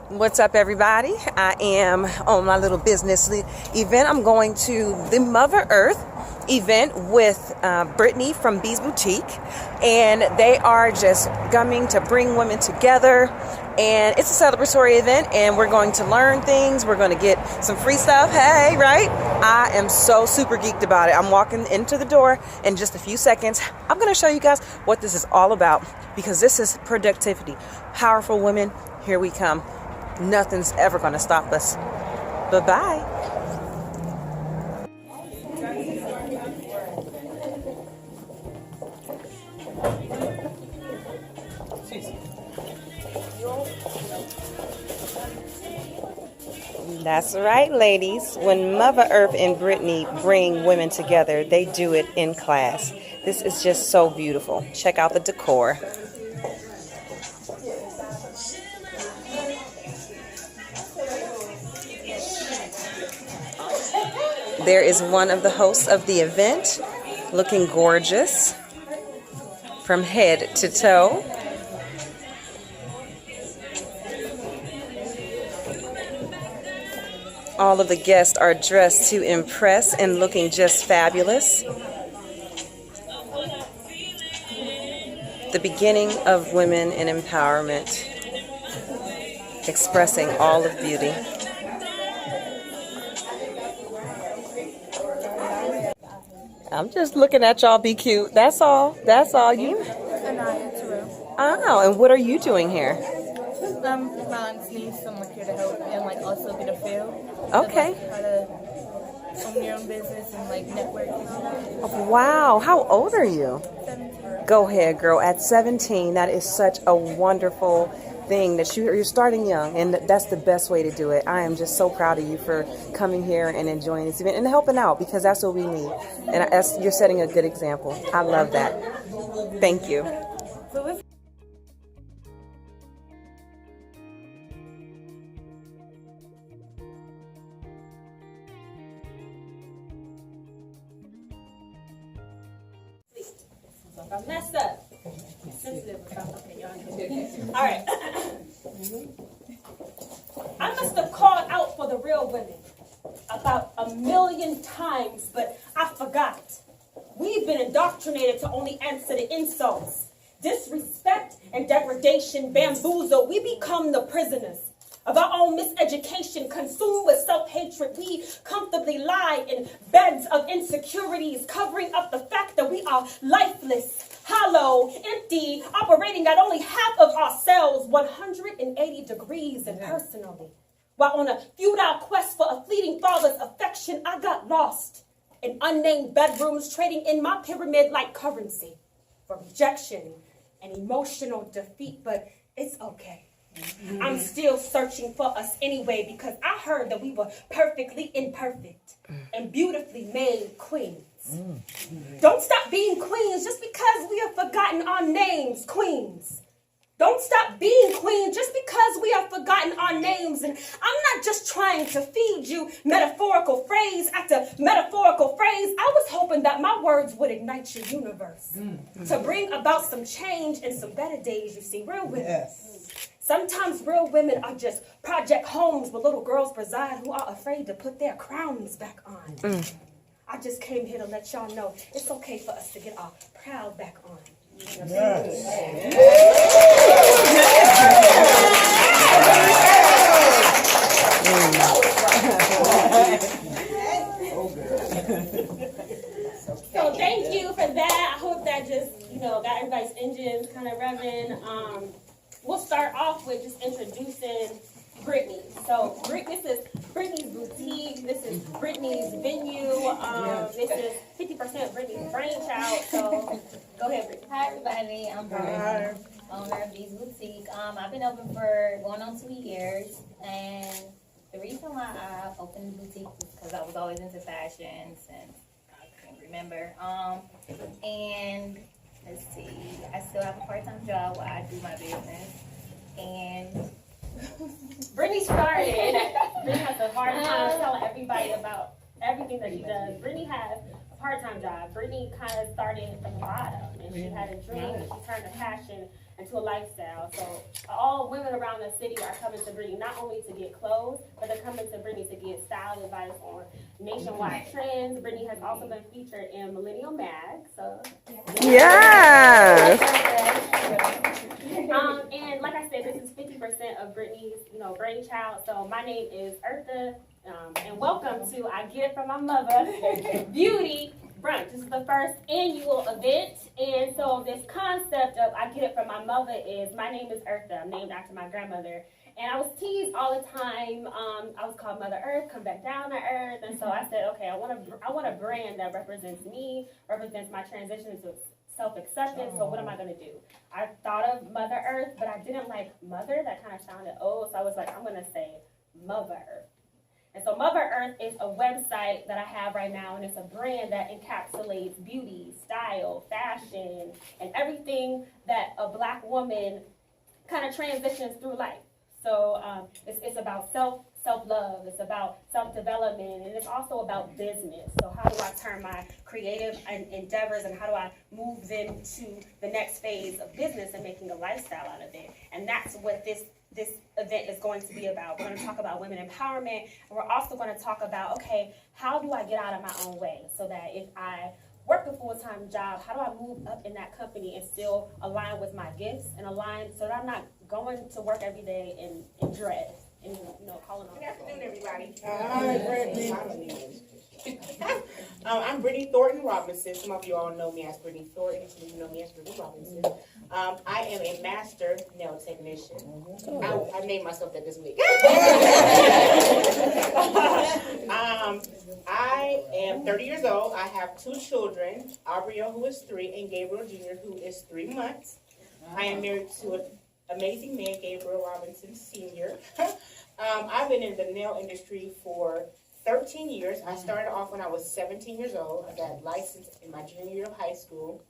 What's up, everybody? I am on my little business event. I'm going to the Muvva Earth event with Brittney from Bees Boutique, and they are just coming to bring women together, and it's a celebratory event, and we're going to learn things. We're going to get some free stuff. Hey, right? I am so super geeked about it. I'm walking into the door in just a few seconds. I'm going to show you guys what this is all about, because this is productivity. Powerful women, here we come. Nothing's ever going to stop us. Bye-bye. That's right, ladies. When Muvva Earth and Brittney bring women together, they do it in class. This is just so beautiful. Check out the decor. There is one of the hosts of the event, looking gorgeous from head to toe. All of the guests are dressed to impress and looking just fabulous. The beginning of women in empowerment, expressing all of beauty. I'm just looking at y'all be cute. That's all. That's all you. Oh, and what are you doing here? My aunt needs someone here to help and also get a feel. Okay. How to own your own business and network and stuff. Wow. How old are you? 17. Go ahead, girl. At 17, that is such a wonderful thing that you're starting young, and that's the best way to do it. I am just so proud of you for coming here and enjoying this event and helping out, because that's what we need. And you're setting a good example. I love that. Thank you. Messed up. Sensitive. Okay, y'all. All right. I must have called out for the real women about 1,000,000 times, but I forgot. We've been indoctrinated to only answer the insults. Disrespect and degradation bamboozle. We become the prisoners of our own miseducation, consumed with self-hatred. We comfortably lie in beds of insecurities, covering up the fact that we are lifeless, hollow, empty, operating at only half of ourselves, 180 degrees impersonally. While on a futile quest for a fleeting father's affection, I got lost in unnamed bedrooms, trading in my pyramid like currency for rejection and emotional defeat, but it's okay. I'm still searching for us anyway, because I heard that we were perfectly imperfect and beautifully made queens. Don't stop being queens just because we have forgotten our names, queens. Don't stop being queens just because we have forgotten our names. And I'm not just trying to feed you metaphorical phrase after metaphorical phrase. I was hoping that my words would ignite your universe to bring about some change and some better days. You see, real women. Yes. Sometimes real women are just project homes where little girls reside who are afraid to put their crowns back on. I just came here to let y'all know it's okay for us to get our proud back on. Yes. So thank you for that. I hope that just, got everybody's engines kind of revving. We'll start off with just introducing Brittney. So this is Brittney's boutique. This is Brittney's venue. This is 50% Brittney's brainchild. So go ahead, Brittney. Hi everybody, I'm Brittney, owner of Bees Boutique. I've been open for going on 2 years, and the reason why I opened the boutique was because I was always into fashion since I can remember. And let's see, I still have a part-time job where I do my business, and Brittney started. Brittney has a hard time telling everybody about everything that she does. Brittney has part-time job. Brittney kind of started from the bottom, and she had a dream, and she turned her passion and to a lifestyle. So all women around the city are coming to Britney not only to get clothes, but they're coming to Britney to get style advice on nationwide trends. Britney has also been featured in Millennial Mag. So Yes. And like I said, this is 50% of Britney's, brainchild. So my name is Eartha, and welcome to I Get It From My Muvva Beauty Brunch. This is the first annual event, and so this concept of I Get It From My Muvva is my name is Eartha. I'm named after my grandmother, and I was teased all the time. I was called Mother Earth, come back down to Earth, and so I said, okay, I want a brand that represents me, represents my transition to self-acceptance. So what am I going to do? I thought of Mother Earth, but I didn't like mother. That kind of sounded old, so I was like, I'm going to say Muvva Earth. And so Muvva Earth is a website that I have right now, and it's a brand that encapsulates beauty, style, fashion, and everything that a Black woman kind of transitions through life. So it's about self-love, it's about self-development, and it's also about business. So how do I turn my creative endeavors and how do I move them to the next phase of business and making a lifestyle out of it? And that's what this event is going to be about. We're going to talk about women empowerment, and we're also going to talk about, okay, how do I get out of my own way so that if I work a full-time job, how do I move up in that company and still align with my gifts and align so that I'm not going to work every day in dread and calling on. Good afternoon, everybody. Hi, Brittney. I'm Brittney Thornton Robinson. Some of you all know me as Brittney Thornton. Some of you know me as Brittney Robinson. I am a master nail technician. I named myself that this week. I am 30 years old. I have 2 children, Aubriel, who is 3, and Gabriel Jr., who is 3 months. I am married to an amazing man, Gabriel Robinson Sr. I've been in the nail industry for 13 years. I started off when I was 17 years old. I got licensed in my junior year of high school.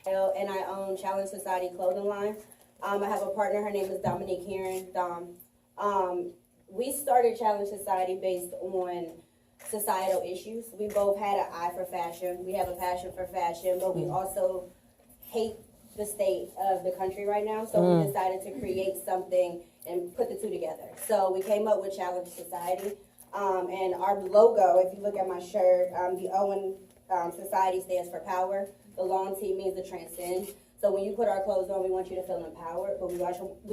And I own Challenge Society clothing line. I have a partner, her name is Dominique Heron, Dom. We started Challenge Society based on societal issues. We both had an eye for fashion. We have a passion for fashion, but we also hate the state of the country right now. So we decided to create something and put the 2 together. So we came up with Challenge Society. And our logo, if you look at my shirt, the Owen Society stands for power. The long T means to transcend. So when you put our clothes on, we want you to feel empowered, but we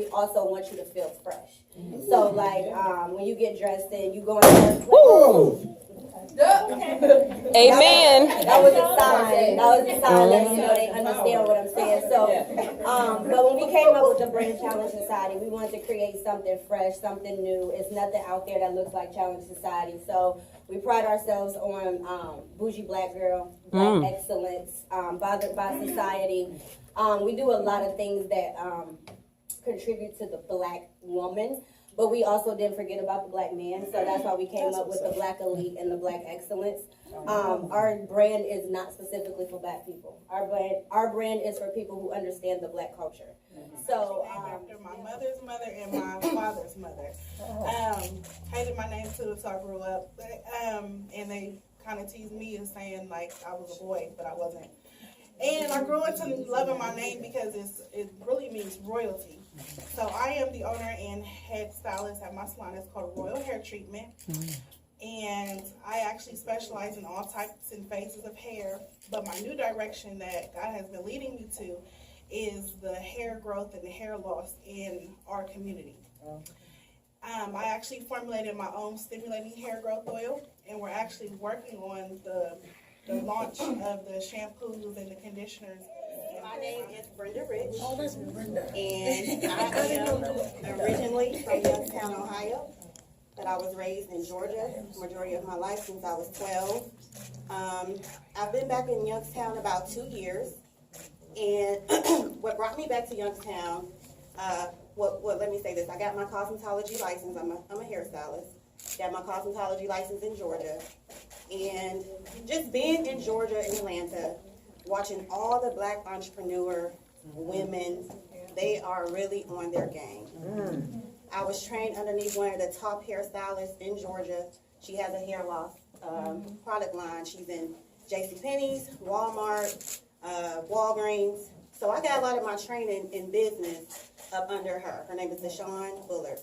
also want you to feel fresh. So like when you get dressed in, you go in. Amen. That was a sign. That was a sign that they understand what I'm saying. So, but when we came up with the brand Challenge Society, we wanted to create something fresh, something new. It's nothing out there that looks like Challenge Society. So we pride ourselves on bougie Black girl, Black excellence, bothered by society. We do a lot of things that contribute to the Black woman. But we also didn't forget about the Black man, so that's why we came up with the Black elite and the Black excellence. Our brand is not specifically for Black people. Our brand is for people who understand the Black culture. So after my mother's mother and my father's mother, hated my name too, so I grew up. And they kind of teased me as saying like I was a boy, but I wasn't. And I grew into loving my name because it really means royalty. So I am the owner and head stylist at my salon. It's called Royal Hair Treatment. And I actually specialize in all types and phases of hair. But my new direction that God has been leading me to is the hair growth and the hair loss in our community. I actually formulated my own stimulating hair growth oil, and we're actually working on the launch of the shampoos and the conditioners. My name is Brenda Rich, and I am originally from Youngstown, Ohio, but I was raised in Georgia the majority of my life since I was 12. I've been back in Youngstown about 2 years, and what brought me back to Youngstown, let me say this, I got my cosmetology license, I'm a hairstylist, got my cosmetology license in Georgia, and just being in Georgia and Atlanta, watching all the Black entrepreneur women, they are really on their game. I was trained underneath one of the top hairstylists in Georgia. She has a hair loss product line. She's in JCPenney's, Walmart, Walgreens, So I got a lot of my training in business up under her. Her name is Rayshone Oliver.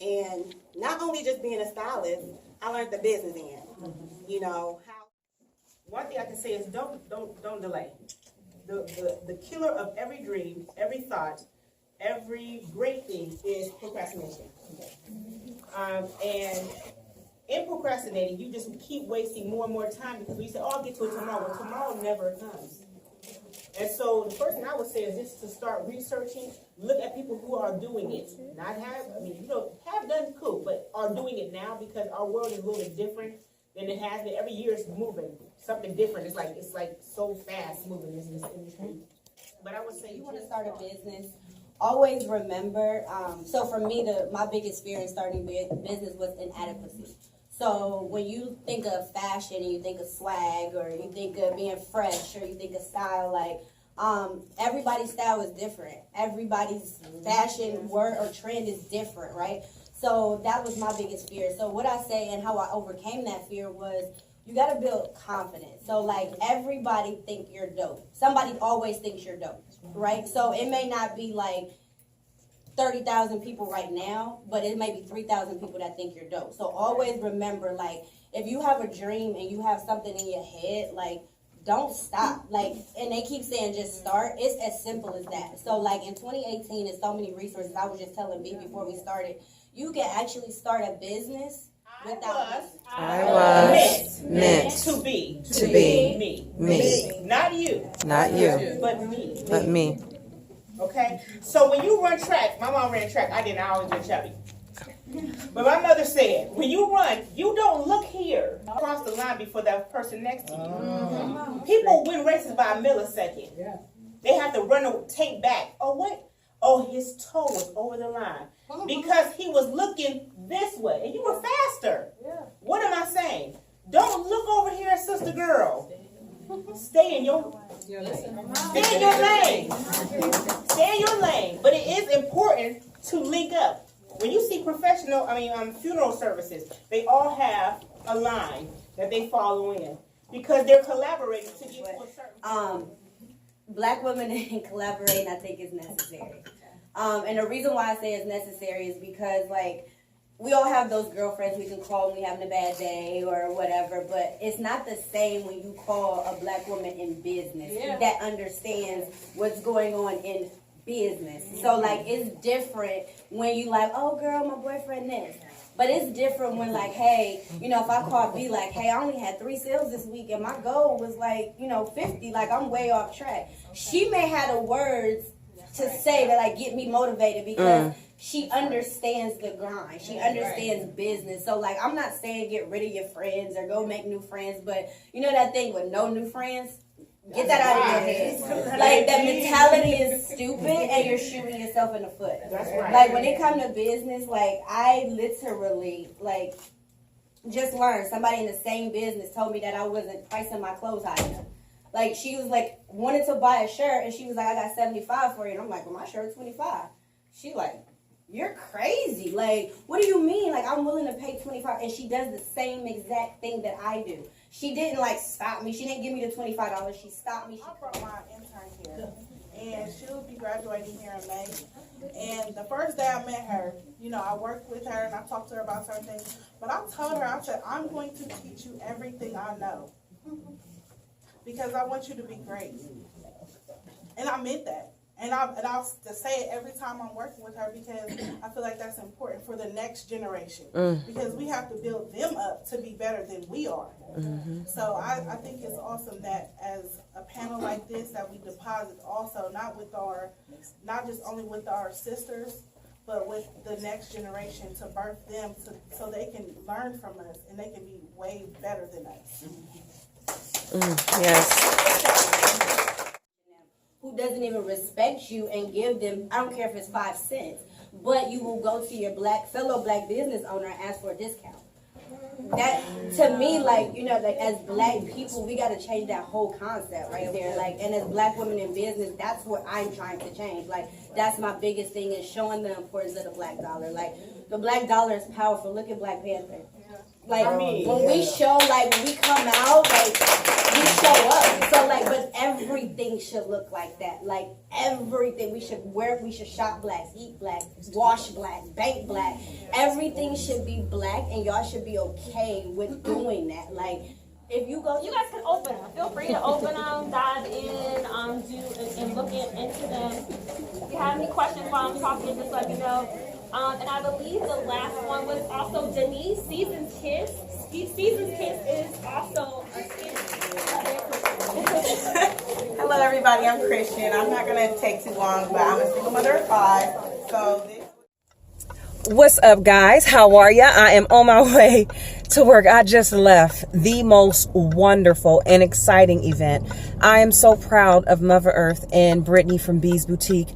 And not only just being a stylist, I learned the business end. You know, how. One thing I can say is don't delay. The killer of every dream, every thought, every great thing is procrastination. And in procrastinating, you just keep wasting more and more time because you say, "Oh, I'll get to it tomorrow." Well, tomorrow never comes. And so the first thing I would say is just to start researching, look at people who are doing it. Not have, I mean, you know, have done cool, but are doing it now because our world is a little bit different than it has been. Every year it's moving. Something different. It's like so fast moving in this industry. But I would say You want to start a business, always remember, so for me, my biggest fear in starting business was inadequacy. So when you think of fashion and you think of swag or you think of being fresh or you think of style, like everybody's style is different. Everybody's fashion word or trend is different, right? So that was my biggest fear. So what I say and how I overcame that fear was you got to build confidence. So like everybody think you're dope. Somebody always thinks you're dope, right? So it may not be like 30,000 people right now, but it may be 3,000 people that think you're dope. So always remember, like, if you have a dream and you have something in your head, like, don't stop. Like, and they keep saying just start. It's as simple as that. So, like, in 2018, there's so many resources. I was just telling B before we started, you can actually start a business without I was meant to be me. Not you, but me. Okay? So when you run track, my mom ran track. I didn't. I always been chubby. But my mother said, when you run, you don't look here. Cross the line before that person next to you. People win races by a millisecond. They have to run a tape back. Oh, what? Oh, his toe was over the line. Because he was looking this way. And you were faster. What am I saying? Don't look over here, sister girl. Stay in your lane. Stay in your lane. But it is important to link up. When you see funeral services, they all have a line that they follow in because they're collaborating to get to a certain. Black women and collaborating, I think, is necessary. And the reason why I say it's necessary is because, like, we all have those girlfriends we can call when we're having a bad day or whatever, but it's not the same when you call a black woman in business that understands what's going on in business. So, like, it's different when you like, oh, girl, my boyfriend this. But it's different when, like, hey, you know, if I call B, like, hey, I only had 3 sales this week and my goal was, like, 50, like, I'm way off track. She may have the words to say that, like, get me motivated because she understands the grind. She understands business. So, like, I'm not saying get rid of your friends or go make new friends, but you know that thing with no new friends? Get that out of your head. Like, that mentality is stupid and you're shooting yourself in the foot. That's right. Like, when it comes to business, like, I literally, like, just learned. Somebody in the same business told me that I wasn't pricing my clothes high enough. Like, she was like, wanted to buy a shirt, and she was like, I got 75 for you. And I'm like, well, my shirt's 25. She like, you're crazy. Like, what do you mean? Like, I'm willing to pay 25. And she does the same exact thing that I do. She didn't, like, stop me. She didn't give me the $25. She stopped me. I brought my intern here, and she'll be graduating here in May. And the first day I met her, I worked with her, and I talked to her about certain things. But I told her, I said, I'm going to teach you everything I know. Because I want you to be great. And I meant that. And I'll say it every time I'm working with her because I feel like that's important for the next generation. Because we have to build them up to be better than we are. So I think it's awesome that as a panel like this that we deposit also not just only with our sisters, but with the next generation to birth them so they can learn from us and they can be way better than us. Yes. Who doesn't even respect you and give them, I don't care if it's 5 cents, but you will go to your fellow black business owner and ask for a discount. That, to me, like, like, as black people, we got to change that whole concept right there. Like, and as black women in business, that's what I'm trying to change. Like, that's my biggest thing is showing the importance of the black dollar. Like, the black dollar is powerful. Look at Black Panther. Like mean, when we show, like when we come out, like we show up. So like, but everything should look like that. Like everything, we should shop black, eat black, wash black, bank black. Everything should be black, and y'all should be okay with doing that. Like if you go, You guys can open them. Feel free to open them, dive in, and look into them. If you have any questions while I'm talking, just let me know. And I believe the last one was also Denise, Season's Kiss. Season's Kiss is also a skin. Hello everybody, I'm Christian. I'm not gonna take too long, but I'm a single mother of 5. So What's up, guys? How are ya? I am on my way to work. I just left the most wonderful and exciting event. I am so proud of Muvva Earth and Brittney from Bees Boutique.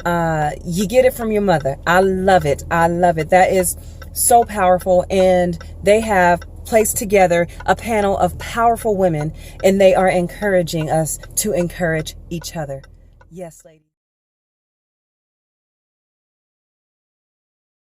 You get it from your mother. I love it. I love it. That is so powerful. And they have placed together a panel of powerful women, and they are encouraging us to encourage each other. Yes, ladies.